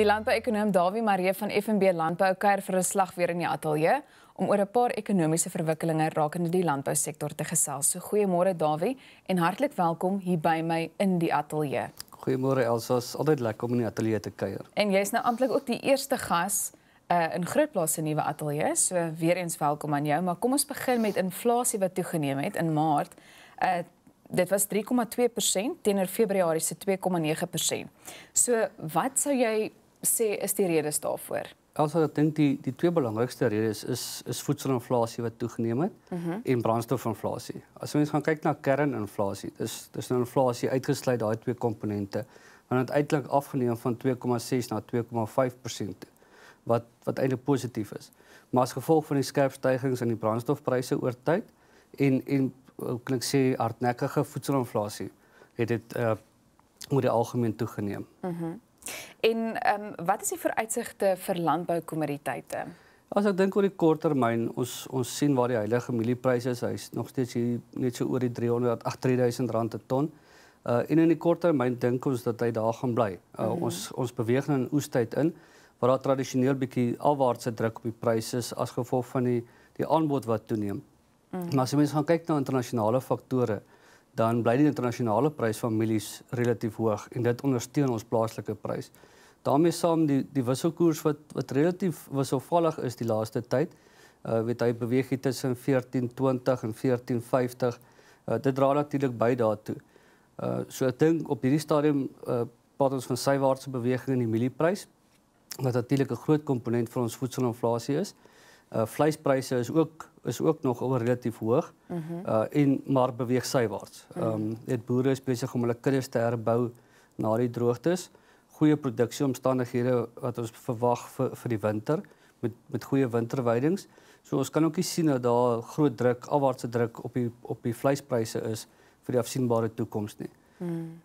Die landbouekonoom Dawie Maree van FNB Landbou kuier vir 'n slag weer in die ateljee om oor 'n paar ekonomiese verwikkelinge rakende die landbousektor te gesels. So goeiemôre Dawie en hartlik welkom hier by my in die ateljee. Goeiemôre Elsa, is altyd lekker om in die ateljee te kuier. En jy's nou amptelik ook die eerste gas in Grootplaas se nuwe ateljee. So weer eens welkom aan jou, maar kom ons begin met inflasie wat toegeneem het in Maart. Dit was 3,2% teenoor Februarie se 2,9%. So wat sou jy sê is die redes daarvoor? Elsa, ek dink die twee belangrikste redes is voedselinflasie wat toegeneem het en brandstofinflasie. As ons gaan kyk na kerninflasie, dis nou inflasie uitgesluit daai twee komponente, want dit uiteindelik afgeneem van 2,6 na 2,5%, wat eintlik positief is. Maar as gevolg van die skerp stygings in die brandstofpryse oor tyd en kan ek sê hardnekkige voedselinflasie het dit oor die algemeen toegeneem. En wat is die vooruitsigte vir landboukommoditeite? As ek dink oor die kort termyn, ons sien waar die huidige mieliepryse is, hy's nog steeds hier net so oor die R300.000 'n ton. En in die kort termyn dink ons dat hy daar gaan bly. Ons beweeg nou in oestyd in, waar daar tradisioneel bietjie afwaartse druk op die pryse is as gevolg van die aanbod wat toeneem. Maar as mense gaan kyk na internasionale faktore, dan bly die internasionale prys van mielies relatief hoog en dit ondersteun ons plaaslike prys. Daarmee saam die wisselkoers wat relatief wisselvallig is die laaste tyd, hy beweeg hier tussen 14.20 en 14.50. Dit dra natuurlik by daartoe. So ek dink op hierdie stadium praat ons van sywaartse beweging in die mielieprys, wat natuurlik 'n groot komponent vir ons voedselinflasie is. Vleispryse is ook nog relatief hoog, maar beweeg sywaarts. Boere is besig om hulle kuddes te herbou na die droogtes. Goeie produksieomstandighede wat ons verwag vir die winter, met goeie winterweidings. So ons kan ook nie sien dat daar groot druk, afwaartse druk op die vleispryse is vir die afsienbare toekoms nie.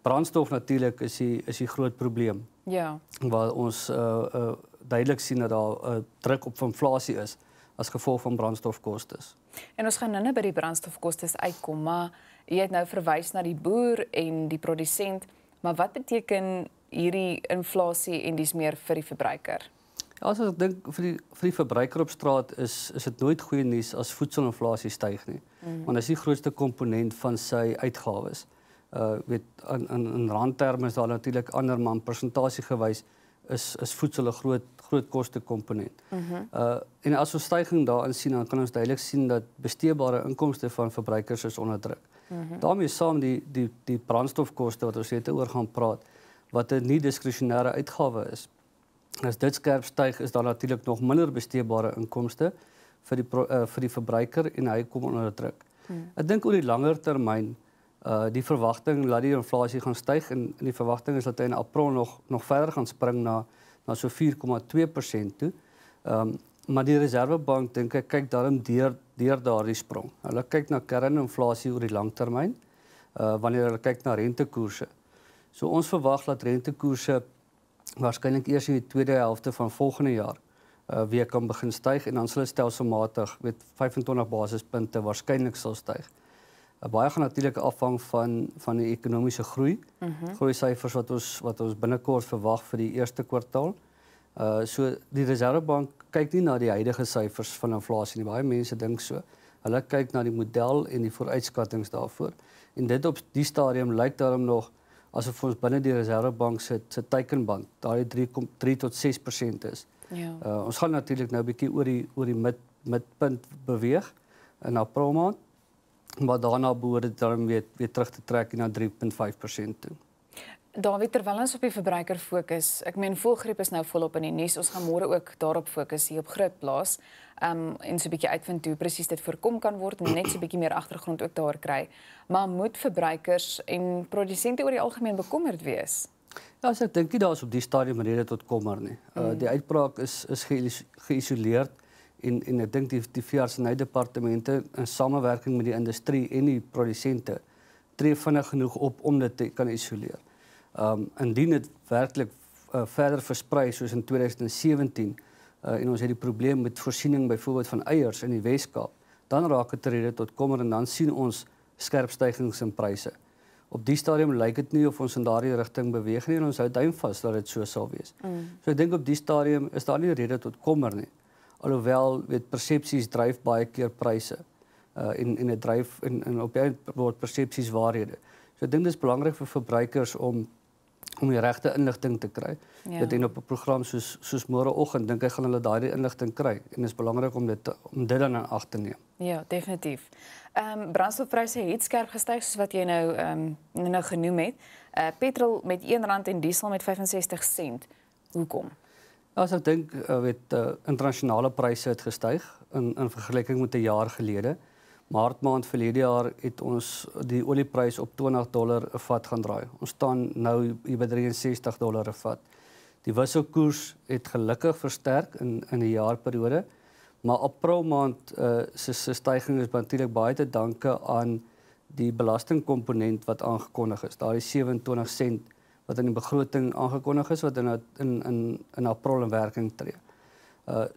Brandstof natuurlik is die groot probleem. Ja. Waar ons duidelik sien dat daar druk op inflasie is as gevolg van brandstofkostes. En ons gaan nou by die brandstofkostes uitkom, maar jy het nou verwys na die boer en die produsent, maar wat beteken hierdie inflasie en dis meer vir die verbruiker? Ja, as ek dink vir die verbruiker op straat is dit nooit goeie nuus as voedselinflasie styg nie. Want dit is die grootste komponent van sy uitgawes. In randterme is daar natuurlik ander, maar in persentasie gewys is voedsel 'n groot kostekomponent. En as ons stygings daarin sien, dan kan ons duidelik sien dat besteedbare inkomste van verbruikers is onder druk. Daarmee saam die brandstofkoste wat ons net oor gaan praat, wat 'n nie diskresionêre uitgawe is. As dit skerp styg, is daar natuurlik nog minder besteedbare inkomste vir die verbruiker en hy kom onder druk. Ek dink oor die langer termyn, die verwagting dat die inflasie gaan styg en die verwagting is dat hy in April nog verder gaan spring na so 4,2% toe. Maar die Reservebank dink ek kyk daarom deur daardie sprong. Hulle kyk na kerninflasie oor die lang termyn, wanneer hulle kyk na rentekoerse. So ons verwag dat rentekoerse waarskynlik eers in die tweede helfte van volgende jaar weer kan begin styg en dan sal dit stelselmatig met 25 basispunte waarskynlik sal styg. Baie gaan natuurlik afhang van die ekonomiese groei. Groeisyfers wat ons binnekort verwag vir die eerste kwartaal. So die Reservebank kyk nie na die huidige syfers van inflasie nie. Baie mense dink so. Hulle kyk na die model en die vooruitskattings daarvoor. En dit op die stadium lyk daarom nog asof ons binne die Reservebank se teikenband, daai 3 tot 6% is. Ja. Ons gaan natuurlik nou 'n bietjie oor die midpunt beweeg in April maand. Maar daarna behoort dit dan weer terug te trek na 3,5% toe. Dawie, terwyl ons op die verbruiker fokus, ek meen voëlgriep is nou volop in die nuus. Ons gaan môre ook daarop fokus hier op Grootplaas. En so 'n bietjie uitvind hoe presies dit voorkom kan word en net so 'n bietjie meer agtergrond ook daar kry. Maar moet verbruikers en produsente oor die algemeen bekommerd wees? Ja, ek dink nie daar is op die stadium rede tot kommer nie. Die uitbraak is geïsoleerd. En ek dink die veeartsenydepartemente in samewerking met die industrie en die produsente tree vinnig genoeg op om dit te kan isoleer. Indien dit werklik verder versprei soos in 2017 en ons het die probleem met voorsiening byvoorbeeld van eiers in die Weskaap, dan raak dit rede tot kommer en dan sien ons skerp stygings in pryse. Op die stadium lyk dit nie of ons in daardie rigting beweeg nie en ons hou duim vas dat dit so sal wees. So ek dink op die stadium is daar nie rede tot kommer nie. Alhoewel persepsies dryf baie keer pryse. En dit dryf en op die word persepsies waarhede. So ek dink dit is belangrik vir verbruikers om die regte inligting te kry. Ja. Dit en op 'n program soos môreoggend dink ek gaan hulle daardie inligting kry en dit is belangrik om dit dan in ag te neem. Ja, definitief. Brandstofpryse het skerp gestyg soos wat jy nou genoem het. Petrol met R1 en diesel met 65 sent. Hoekom? As ek dink internasionale pryse het gestyg in vergelyking met 'n jaar gelede. Maart maand verlede jaar het ons die olieprys op $20 'n vat gaan draai. Ons staan nou hier by $63 'n vat. Die wisselkoers het gelukkig versterk in 'n jaarperiode, maar April maand se stygings is natuurlik baie te danke aan die belastingkomponent wat aangekondig is. Daardie 27 sent wat in die begroting aangekondig is wat in April in werking tree.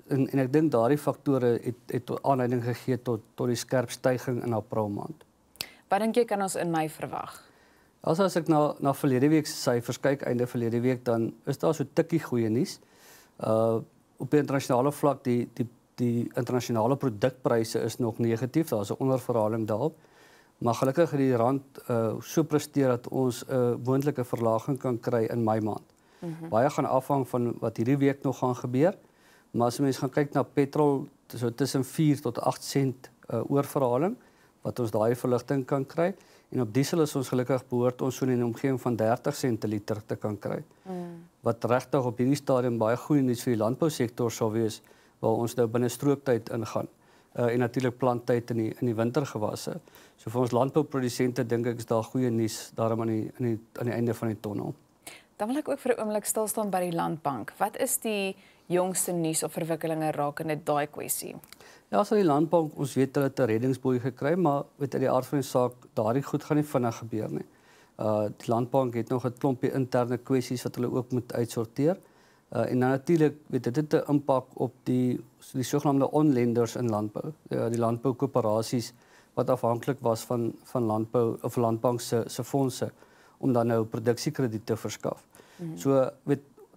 En ek dink daardie faktore het aanleiding gegee tot die skerp stygings in April maand. Wat dink jy kan ons in Mei verwag? As ek na verlede week se syfers kyk, einde verlede week, dan is daar so tikkie goeie nuus. Op die internasionale vlak die internasionale produkpryse is nog negatief, daar's 'n onderverhaling daarop. Maar gelukkig het die rand so presteer dat ons 'n moontlike verlaging kan kry in Mei maand. Baie gaan afhang van wat hierdie week nog gaan gebeur. Maar as mens gaan kyk na petrol, so tussen 4 tot 8 sent oorverhaling wat ons daai verligting kan kry en op diesel is ons gelukkig behoort ons so in 'n omgewing van 30 sent per liter te kan kry. Wat regtig op hierdie stadium baie goeie nuus vir die landbousektor sal wees waar ons nou binne strooptyd ingaan. En natuurlik planttyd in die wintergewasse. So vir ons landbouprodusente dink ek is daar goeie nuus daarom aan die einde van die tonnel. Dan wil ek ook vir 'n oomblik stil staan by die Landbank. Wat is die jongste nuus of verwikkelinge rakende daai kwessie? Ja, so die Landbank, ons weet hulle het 'n reddingsboei gekry, maar uit die aard van die saak, daardie goed gaan nie vinnig gebeur nie. Die Landbank het nog 'n klompie interne kwessies wat hulle ook moet uitsorteer. En dan natuurlik dit het 'n impak op die sogenaamde onlenders in landbou. Die landboukoöperasies wat afhanklik was van landbou of Landbank se fondse om dan nou produksiekrediete te verskaf. So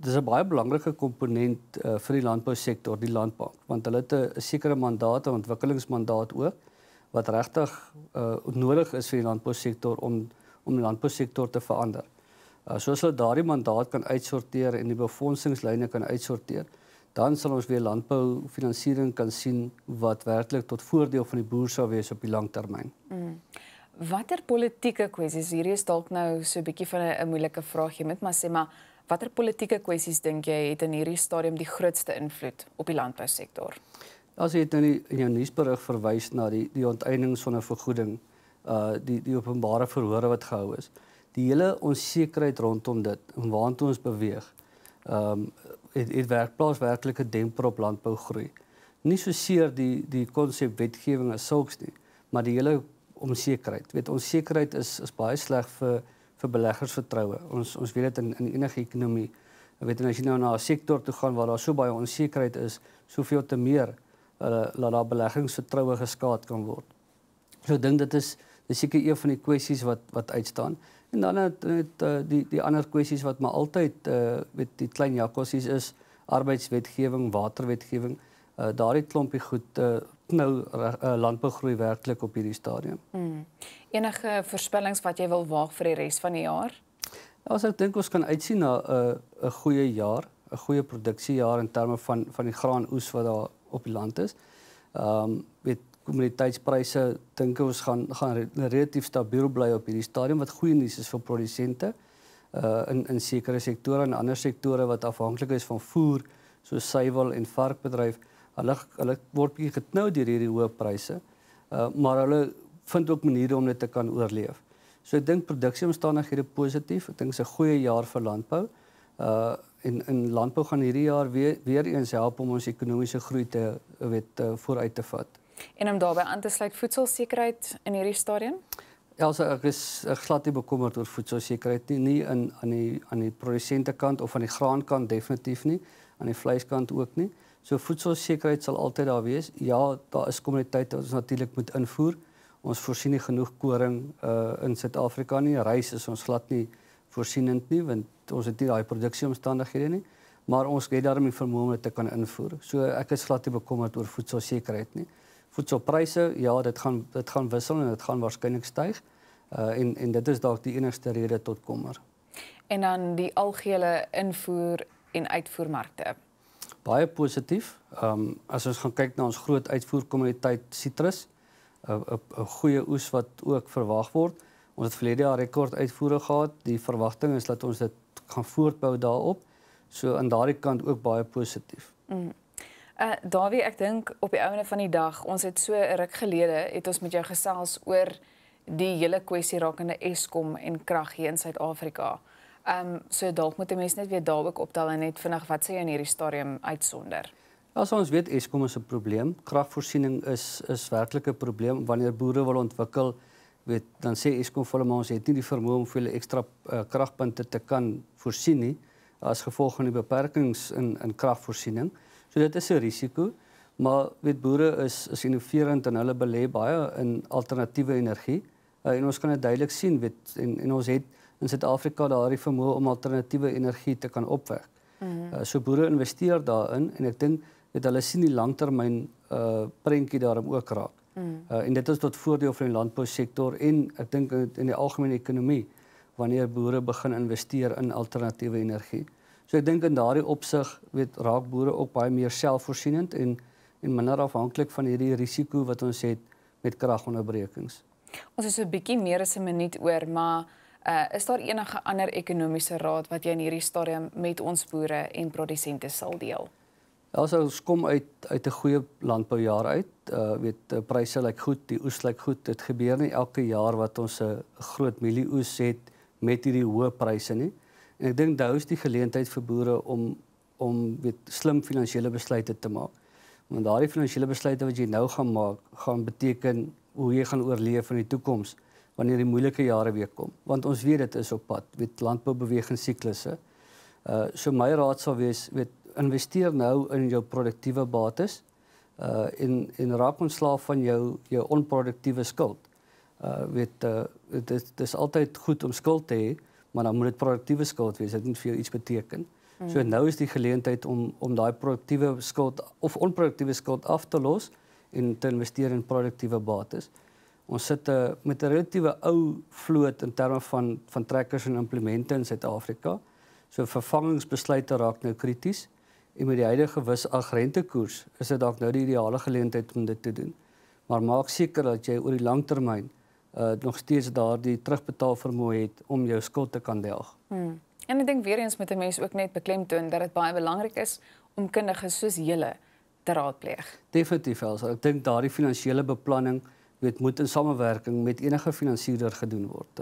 dis 'n baie belangrike komponent vir die landbousektor, die Landbank, want hulle het 'n sekere mandaat, 'n ontwikkelingsmandaat ook wat regtig nodig is vir die landbousektor om die landbousektor te verander. Soos hulle daardie mandaat kan uitsorteer en die befondsingslyne kan uitsorteer, dan sal ons weer landboufinansiering kan sien wat werklik tot voordeel van die boer sal wees op die lang termyn. Watter politieke kwessies, hierdie is dalk nou so 'n bietjie van 'n moeilike vraag, jy moet maar sê, maar watter politieke kwessies dink jy het in hierdie stadium die grootste invloed op die landbousektor? As jy het in jou nuusberig verwys na die onteiening sonder vergoeding, die openbare verhore wat gehou is. Die hele onsekerheid rondom dit en waartoe ons beweeg, het plaas werklike demper op landbougroei. Nie soseer die konsep wetgewing as sulks nie, maar die hele onsekerheid. Onsekerheid is baie sleg vir beleggersvertroue. Ons weet dit in enige ekonomie. En as jy nou na 'n sektor toe gaan waar daar so baie onsekerheid is, soveel te meer laat daar beleggingsvertroue geskaad kan word. So ek dink dit is seker een van die kwessies wat uitstaan. En dan het die ander kwessies wat maar altyd die klein jakkalsies is, arbeidswetgewing, waterwetgewing, daardie klompie goed nou landbougroei werklik op hierdie stadium. Enige voorspellings wat jy wil waag vir die res van die jaar? Ja, ek dink ons kan uitsien na 'n goeie jaar, 'n goeie produksiejaar in terme van die graanoes wat daar op die land is. Kommoditeitspryse dink ons gaan relatief stabiel bly op hierdie stadium wat goeie nuus is vir produsente in sekere sektore en ander sektore wat afhanklik is van voer soos suiwel en varkbedryf. Hulle word bietjie geknou deur hierdie hoë pryse, maar hulle vind ook maniere om dit te kan oorleef. So ek dink produksieomstandighede positief. Ek dink dit is 'n goeie jaar vir landbou. En landbou gaan hierdie jaar weer eens help om ons ekonomiese groei vooruit te vat. En om daarbey aan te sluit, voedselsekerheid in hierdie stadium? Ja, ek is glad nie bekommerd oor voedselsekerheid nie aan die produsente kant of aan die graankant definitief nie, aan die vleiskant ook nie. So voedselsekerheid sal altyd daar wees. Ja, daar is kommoditeite wat ons natuurlik moet invoer Ons voorsien nie genoeg koring in Suid-Afrika nie. Rys is ons glad nie voorsienend nie, want ons het nie daai produksieomstandighede nie, maar ons het daarom die vermoë om dit te kan invoer. So ek is glad nie bekommerd oor voedselsekerheid nie. Voedselpryse, ja, dit gaan wissel en dit gaan waarskynlik styg. En dit is dalk die enigste rede tot kommer. En dan die algehele invoer- en uitvoermarkte. Baie positief. As ons gaan kyk na ons groot uitvoerkommoditeit sitrus, 'n goeie oes wat ook verwag word. Ons het verlede jaar rekord uitvoere gehad. Die verwagting is dat ons dit gaan voortbou daarop. So aan daardie kant ook baie positief. Dawie, ek dink op die einde van die dag, ons het so 'n ruk gelede het ons met jou gesels oor die hele kwessie rakende Eskom en krag hier in Suid-Afrika. So dalk moet 'n mens net weer daar ook optel en net vinnig wat sê jy in hierdie stadium uitsonder. As ons weet Eskom is 'n probleem, kragvoorsiening is werklik 'n probleem wanneer boere wil ontwikkel, dan sê Eskom vir hulle ons het nie die vermoë om vir hulle ekstra kragpunte te kan voorsien nie as gevolg van die beperkings in kragvoorsiening. So dit is 'n risiko, maar boere is innoverend en hulle belê baie in alternatiewe energie. En ons kan dit duidelik sien, en ons het in Suid-Afrika daardie vermoë om alternatiewe energie te kan opwek. So boere investeer daarin en ek dink hulle sien die langtermyn prentjie daarom ook raak. En dit is tot voordeel van die landbousektor en ek dink in die algemene ekonomie wanneer boere begin investeer in alternatiewe energie. So ek dink in daardie opsig raak boere ook baie meer selfvoorsienend en minder afhanklik van hierdie risiko wat ons het met kragonderbrekings. Ons is so 'n bietjie meer as 'n minuut oor, maar is daar enige ander ekonomiese raad wat jy in hierdie stadium met ons boere en produsente sal deel? Also ons kom uit 'n goeie landboujaar uit. Pryse lyk goed, die oes lyk goed. Dit gebeur nie elke jaar wat ons 'n groot mielieoes het met hierdie hoë pryse nie. En ek dink nou is die geleentheid vir boere om slim finansiële besluite te maak. Want daardie finansiële besluite wat jy nou gaan maak, gaan beteken hoe jy gaan oorleef in die toekoms wanneer die moeilike jare weer kom. Want ons weet dit is op pad, landbou beweeg in siklusse. So my raad sal wees, investeer nou in jou produktiewe bates en raak ontslaaf van jou onproduktiewe skuld. Dit is altyd goed om skuld te hê, maar dan moet dit produktiewe skuld wees. Dit moet vir jou iets beteken. So nou is die geleentheid om daai produktiewe skuld of onproduktiewe skuld af te los en te investeer in produktiewe bates. Ons sit met 'n relatiewe ou vloot in terme van trekkers en implemente in Suid-Afrika. So vervangingsbesluite raak nou krities. En met die huidige rentekoers is dit dalk nou die ideale geleentheid om dit te doen. Maar maak seker dat jy oor die lang termyn nog steeds daardie terugbetaalvermoë het om jou skuld te kan delg. En ek dink weer eens met 'n mens ook net beklemtoon dat dit baie belangrik is om kundiges soos julle te raadpleeg. Definitief, Elsa. Ek dink daardie finansiële beplanning moet in samewerking met enige finansierder gedoen word.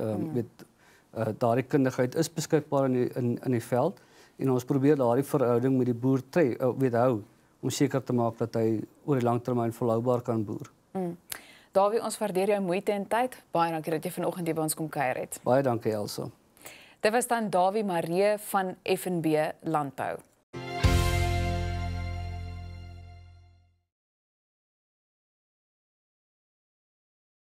Daardie kundigheid is beskikbaar in die veld en ons probeer daardie verhouding met die boer hou om seker te maak dat hy oor die lang termyn volhoubaar kan boer. Dawie, ons waardeer jou moeite en tyd. Baie dankie dat jy vanoggend hier by ons kom kuier het. Baie dankie, Elsa. Dit was dan Dawie Maree van FNB Landbou.